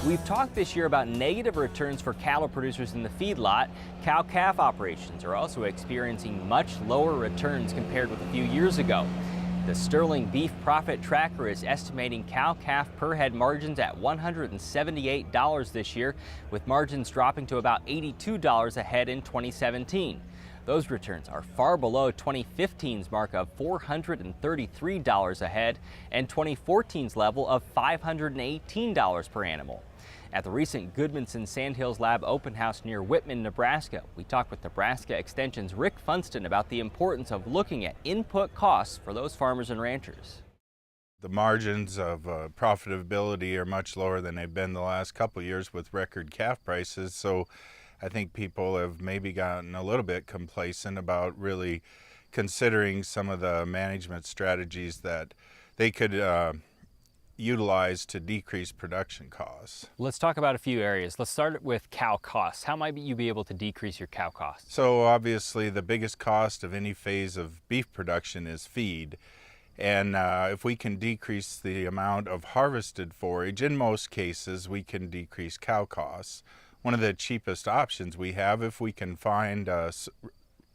We've talked this year about negative returns for cattle producers in the feedlot. Cow-calf operations are also experiencing much lower returns compared with a few years ago. The Sterling Beef Profit Tracker is estimating cow-calf per head margins at $178 this year, with margins dropping to about $82 a head in 2017. Those returns are far below 2015's mark of $433 a head and 2014's level of $518 per animal. At the recent Goodmanson Sandhills Lab open house near Whitman, Nebraska, we talked with Nebraska Extension's Rick Funston about the importance of looking at input costs for those farmers and ranchers. The margins of profitability are much lower than they've been the last couple of years with record calf prices, so I think people have maybe gotten a little bit complacent about really considering some of the management strategies that they could utilize to decrease production costs. Let's talk about a few areas. Let's start with cow costs. How might you be able to decrease your cow costs? So obviously the biggest cost of any phase of beef production is feed. And if we can decrease the amount of harvested forage, in most cases we can decrease cow costs. One of the cheapest options we have, if we can find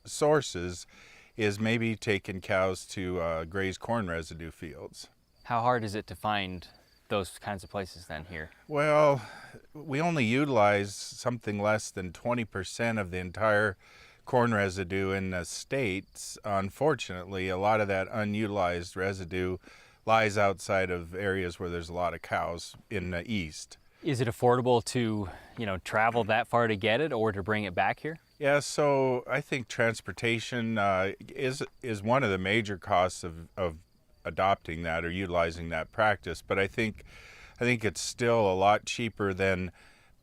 sources, is maybe taking cows to graze corn residue fields. How hard is it to find those kinds of places then here? Well, we only utilize something less than 20% of the entire corn residue in the states. Unfortunately, a lot of that unutilized residue lies outside of areas where there's a lot of cows in the east. Is it affordable to, travel that far to get it or to bring it back here? Yeah, so I think transportation is one of the major costs of adopting that or utilizing that practice, but I think it's still a lot cheaper than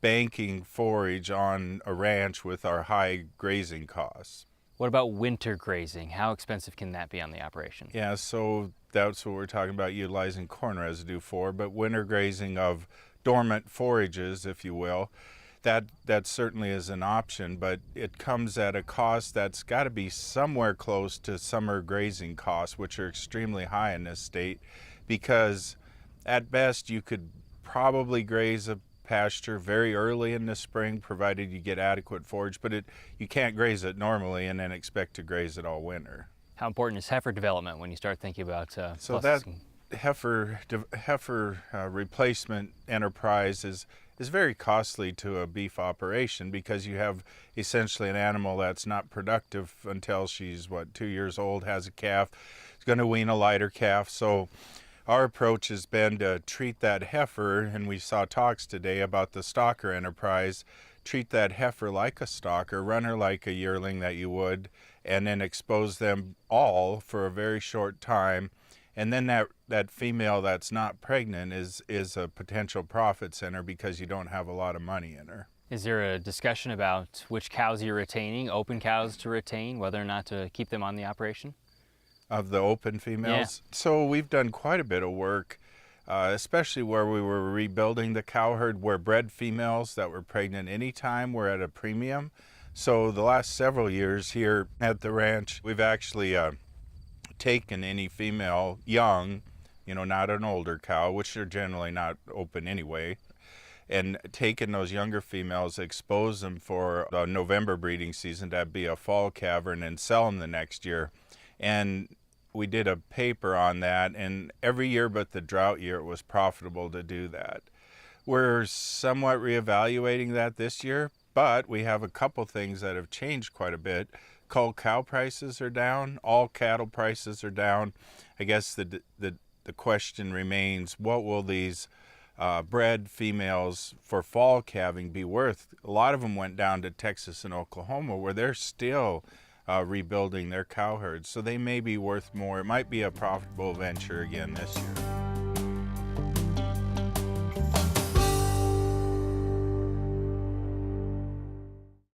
banking forage on a ranch with our high grazing costs. What about winter grazing? How expensive can that be on the operation? Yeah, so that's what we're talking about utilizing corn residue for, but winter grazing of dormant forages, if you will, that certainly is an option, but it comes at a cost that's got to be somewhere close to summer grazing costs, which are extremely high in this state, because at best you could probably graze a pasture very early in the spring, provided you get adequate forage, but you can't graze it normally and then expect to graze it all winter. How important is heifer development when you start thinking about so that heifer replacement enterprise is very costly to a beef operation, because you have essentially an animal that's not productive until she's 2 years old, has a calf, is going to wean a lighter calf. So our approach has been to treat that heifer, and we saw talks today about the stocker enterprise, treat that heifer like a stocker, run her like a yearling that you would, and then expose them all for a very short time. And then that female that's not pregnant is a potential profit center, because you don't have a lot of money in her. Is there a discussion about which cows you're retaining, open cows to retain, whether or not to keep them on the operation? Of the open females? Yeah. So we've done quite a bit of work, especially where we were rebuilding the cow herd, where bred females that were pregnant anytime were at a premium. So the last several years here at the ranch, we've actually taken any female young, not an older cow, which are generally not open anyway, and taken those younger females, expose them for the November breeding season, that'd be a fall cavern, and sell them the next year. And we did a paper on that, and every year but the drought year it was profitable to do that. We're somewhat reevaluating that this year, but we have a couple things that have changed quite a bit. Cull cow prices are down, all cattle prices are down. I guess the question remains, what will these bred females for fall calving be worth? A lot of them went down to Texas and Oklahoma, where they're still rebuilding their cow herds, so they may be worth more. It might be a profitable venture again this year.